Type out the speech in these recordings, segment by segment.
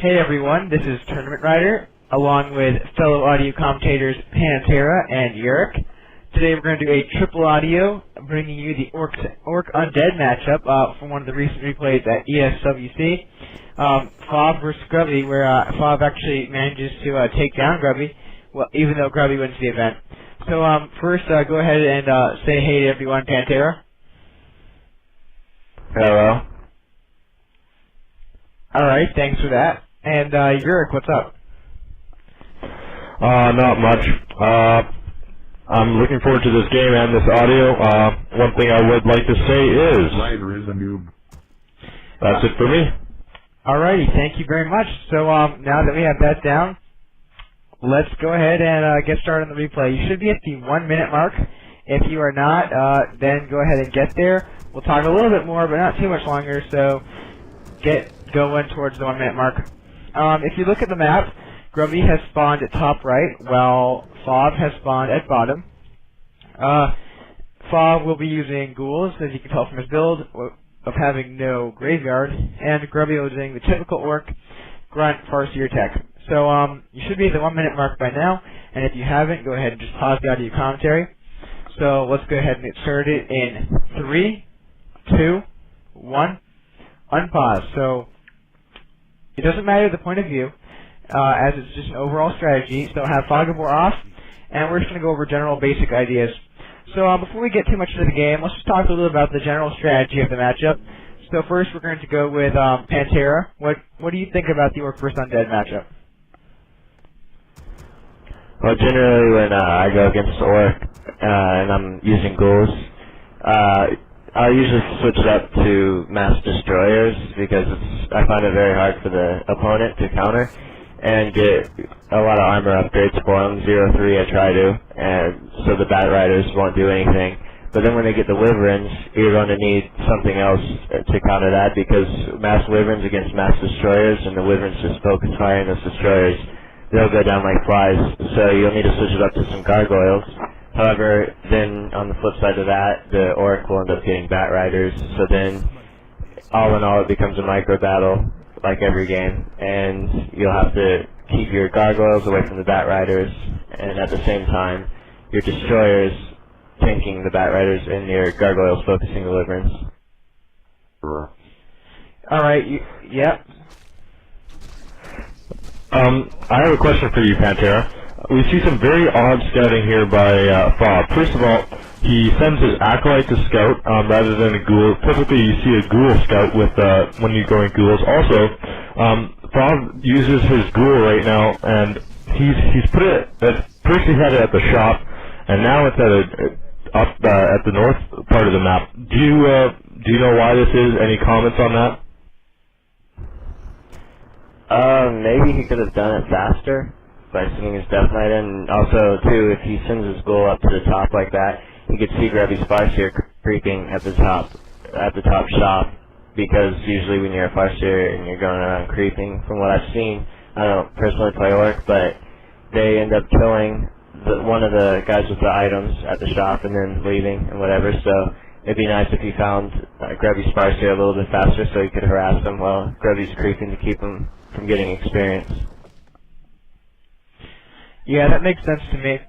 Hey everyone, this is Tournament Rider, along with fellow audio commentators Pant3ra and Uruk. Today we're going to do a triple audio, bringing you the Orc Undead matchup from one of the recent replays at ESWC. Fob versus Grubby, where Fob actually manages to take down Grubby, well, even though Grubby wins the event. So first, go ahead and say hey to everyone, Pant3ra. Hello. Alright, thanks for that. And Uruk, what's up? Not much. I'm looking forward to this game and this audio. One thing I would like to say is... Rider is a noob. That's it for me. Alrighty, thank you very much. So now that we have that down, let's go ahead and get started on the replay. You should be at the 1 minute mark. If you are not, then go ahead and get there. We'll talk a little bit more, but not too much longer, so get going towards the 1 minute mark. If you look at the map, Grubby has spawned at top right, while Fob has spawned at bottom. Fob will be using ghouls, as you can tell from his build, of having no graveyard, and Grubby will be using the typical orc, grunt, farseer tech. So you should be at the 1 minute mark by now, and if you haven't, go ahead and just pause the audio commentary. So let's go ahead and get started in 3, 2, 1, unpause. So it doesn't matter the point of view, as it's just an overall strategy. So have Fogabore off, and we're just going to go over general basic ideas. So before we get too much into the game, let's just talk a little about the general strategy of the matchup. So first we're going to go with Pant3ra. What do you think about the Orc vs. Undead matchup? Well, generally when I go against Orc and I'm using ghouls, I usually switch it up to mass destroyers because I find it very hard for the opponent to counter and get a lot of armor upgrades for them. 0-3 I try to, and so the Bat Riders won't do anything. But then when they get the Wyverns, you're going to need something else to counter that, because mass Wyverns against mass destroyers, and the Wyverns just focus firing those destroyers, they'll go down like flies. So you'll need to switch it up to some gargoyles. However, then on the flip side of that, the Orc will end up getting Bat Riders, so then all in all it becomes a micro battle like every game, and you'll have to keep your gargoyles away from the Bat Riders, and at the same time your destroyers tanking the Bat Riders and your gargoyles focusing the Wyverns. Alright, yep. I have a question for you, Pant3ra. We see some very odd scouting here by Fob. First of all, he sends his acolyte to scout rather than a ghoul. Typically, you see a ghoul scout with when you're going ghouls. Also, Fob uses his ghoul right now, and he's put it. First, he had it at the shop, and now it's up at the north part of the map. Do you know why this is? Any comments on that? Maybe he could have done it faster by sending his Death Knight in. And also, too, if he sends his ghoul up to the top like that, he could see Grubby's Farseer creeping at the top shop, because usually when you're a Farseer and you're going around creeping, from what I've seen, I don't personally play Orc, but they end up killing one of the guys with the items at the shop and then leaving and whatever, so it'd be nice if he found Grubby's Farseer a little bit faster so he could harass him while Grubby's creeping to keep him from getting experience. Yeah, that makes sense to me.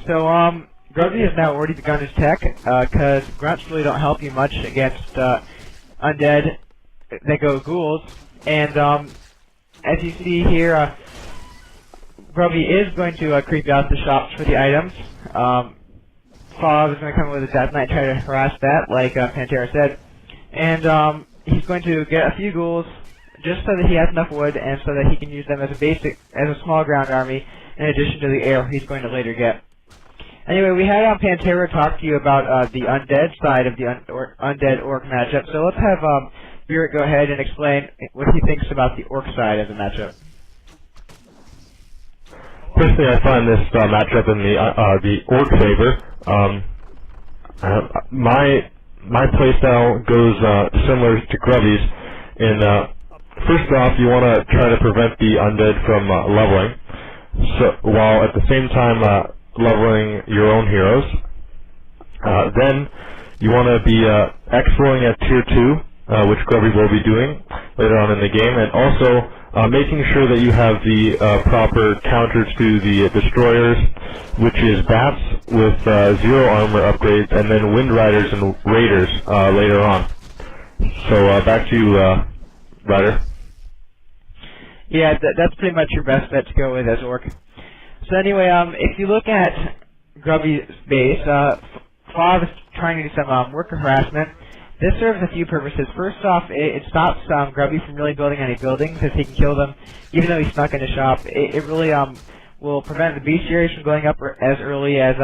So, Grubby has now already begun his tech, because grunts really don't help you much against undead that go ghouls. And as you see here, Grubby is going to creep out the shops for the items. Fob is going to come with a Death Knight and try to harass that, like Pant3ra said. And he's going to get a few ghouls just so that he has enough wood and so that he can use them as a small ground army, in addition to the air he's going to later get. Anyway, we had Pant3ra talk to you about the undead side of the undead orc matchup, so let's have Uruk go ahead and explain what he thinks about the orc side of the matchup. Personally, I find this matchup in the orc favor. My playstyle goes similar to Grubby's. First off, you want to try to prevent the undead from leveling, so while at the same time leveling your own heroes. Then you want to be excelling at tier 2, which Grubby will be doing, later on in the game, and also making sure that you have the proper counter to the destroyers, which is bats with 0 armor upgrades, and then wind riders and raiders later on. So back to you, Ryder. Yeah, that's pretty much your best bet to go with as Orc. So anyway, if you look at Grubby's base, Fav is trying to do some worker harassment. This serves a few purposes. First off, it stops Grubby from really building any buildings if he can kill them, even though he's stuck in the shop. It really will prevent the bestiaries from going up as early as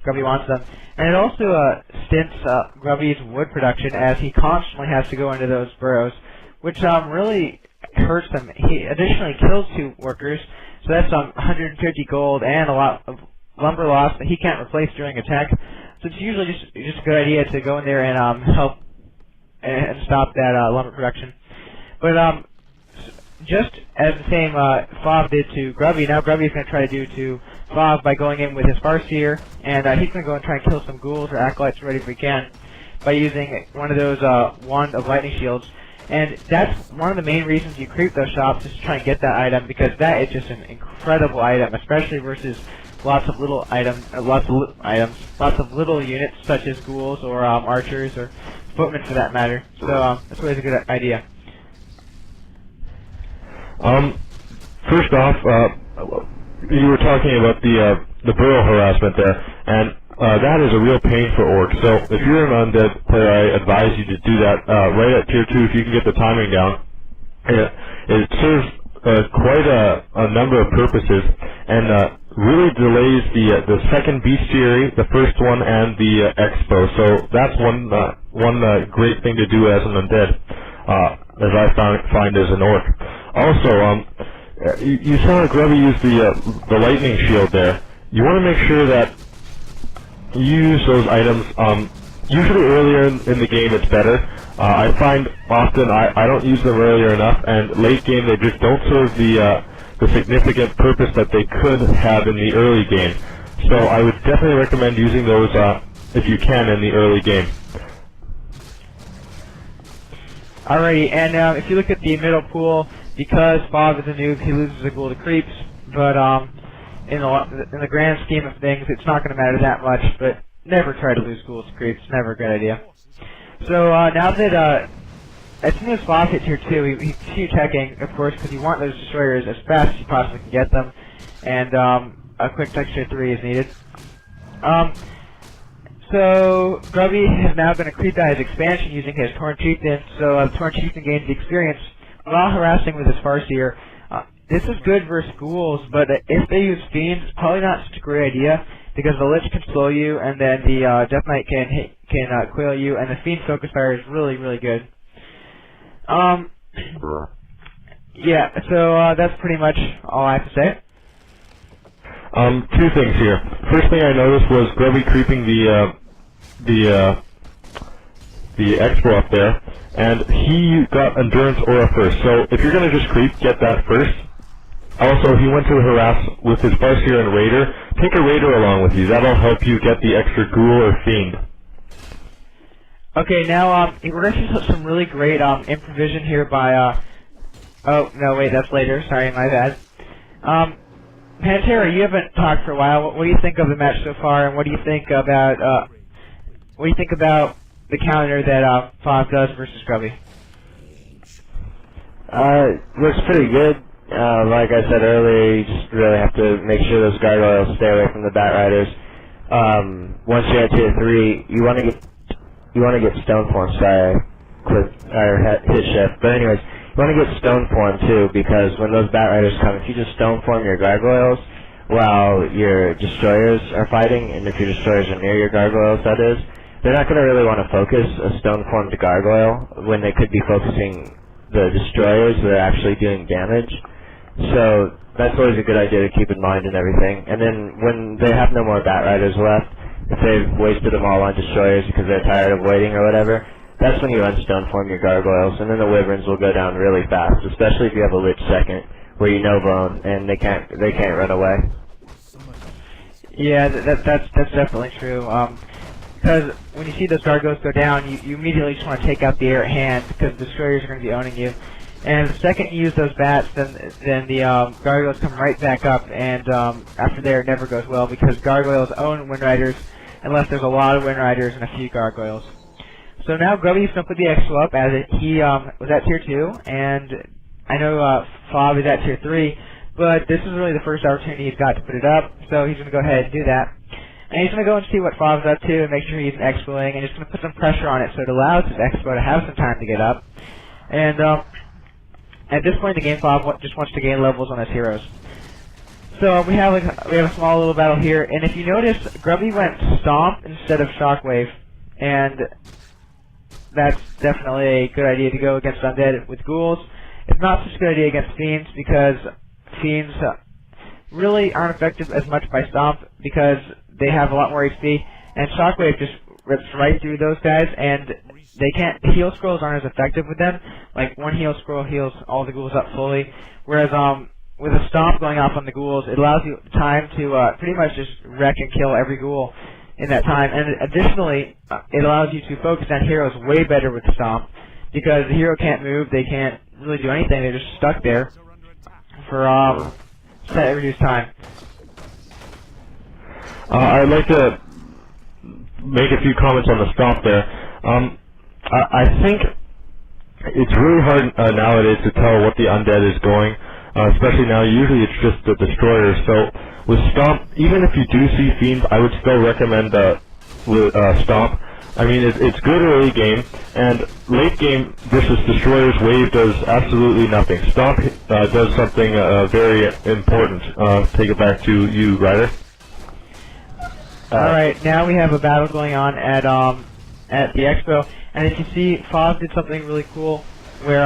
Grubby wants them. And it also stints Grubby's wood production as he constantly has to go into those burrows, which really hurts him. He additionally kills 2 workers, so that's 150 gold and a lot of lumber loss that he can't replace during attack. So it's usually just a good idea to go in there and help and stop that lumber production. But just as the same Fav did to Grubby, now Grubby is going to try to do to Fav by going in with his Farseer, and he's going to go and try and kill some ghouls or acolytes right if he can by using one of those wand of lightning shields. And that's one of the main reasons you creep those shops, is to try and get that item, because that is just an incredible item, especially versus lots of little lots of little units such as ghouls or archers or footmen for that matter. So that's always a good idea. First off, you were talking about the burrow harassment there, and that is a real pain for orcs. So if you're an undead player, I advise you to do that right at tier 2 if you can get the timing down. It serves quite a number of purposes, and really delays the second bestiary, the first one, and the expo. So that's one great thing to do as an undead, as I find as an orc. Also, you saw Grubby use the lightning shield there. You want to make sure that you use those items. Usually earlier in the game it's better. I find often I don't use them earlier enough, and late game they just don't serve the significant purpose that they could have in the early game. So I would definitely recommend using those if you can in the early game. Alrighty, and if you look at the middle pool, because Bob is a noob, he loses a ghoul to creeps, but in the grand scheme of things, it's not going to matter that much, but never try to lose ghouls to creeps, never a good idea. So now that, as soon as Bob hits tier 2, he's Q-teching, of course, because you want those destroyers as fast as you possibly can get them, and a quick texture 3 is needed. So Grubby is now going to creep out his expansion using his Torn Chieftain, so Torn Chieftain gains the experience while harassing with his Farseer. This is good versus ghouls, but if they use Fiends, it's probably not such a great idea, because the Lich can slow you, and then the Death Knight can quail you, and the Fiend Focus Fire is really, really good. Yeah, so that's pretty much all I have to say. Two things here. First thing I noticed was Grubby creeping the expo up there, and he got Endurance Aura first. So if you're gonna just creep, get that first. Also, he went to harass with his Farseer and Raider. Take a Raider along with you. That'll help you get the extra Ghoul or Fiend. Okay, now we're going to see some really great improvision here by oh no, wait, that's later. Sorry, my bad. Pant3ra, you haven't talked for a while. What do you think of the match so far, and what do you think about the counter that Fav does versus Grubby? Looks pretty good. Like I said earlier, you just really have to make sure those gargoyles stay away from the Bat Riders. Once you're at tier 3, you want to get Stone Form. Sorry, hit shift. But anyways, you want to get Stone Form too, because when those Bat Riders come, if you just Stone Form your gargoyles while your destroyers are fighting, and if your destroyers are near your gargoyles, that is, they're not going to really want to focus a Stone Formed gargoyle when they could be focusing the destroyers that are actually doing damage. So that's always a good idea to keep in mind and everything. And then when they have no more Bat Riders left, if they've wasted them all on destroyers because they're tired of waiting or whatever, that's when you unstone form your gargoyles, and then the wyverns will go down really fast, especially if you have a lich second where you know bone and they can't run away. Yeah, that's definitely true. Because when you see those gargoyles go down, you immediately just want to take out the air at hand, because the destroyers are going to be owning you. And the second you use those bats, then the gargoyles come right back up, and after there it never goes well because gargoyles own Wind Riders unless there's a lot of Wind Riders and a few gargoyles. So now Grubby's going to put the expo up as he was at tier 2, and I know Fob is at tier 3, but this is really the first opportunity he's got to put it up, so he's going to go ahead and do that. And he's going to go and see what Fob's up to and make sure he's expoing, and he's going to put some pressure on it so it allows his expo to have some time to get up. And at this point in the game, Fob just wants to gain levels on his heroes. So we have a small little battle here, and if you notice, Grubby went Stomp instead of Shockwave, and that's definitely a good idea to go against Undead with Ghouls. It's not such a good idea against Fiends because Fiends really aren't effective as much by Stomp because they have a lot more HP, and Shockwave just rips right through those guys, and they can't. Heal scrolls aren't as effective with them. Like one heal scroll heals all the ghouls up fully, whereas with a Stomp going off on the ghouls, it allows you time to pretty much just wreck and kill every ghoul in that time. And additionally, it allows you to focus on heroes way better with Stomp because the hero can't move, they can't really do anything. They're just stuck there for set reduced time. I'd like to make a few comments on the Stomp there. I think it's really hard nowadays to tell what the Undead is going, especially now. Usually it's just the Destroyers. So with Stomp, even if you do see Fiends, I would still recommend Stomp. I mean, it's good early game, and late game versus Destroyer's Wave does absolutely nothing. Stomp does something very important. Take it back to you, Ryder. Alright, now we have a battle going on at the expo, and as you see, Fob did something really cool, where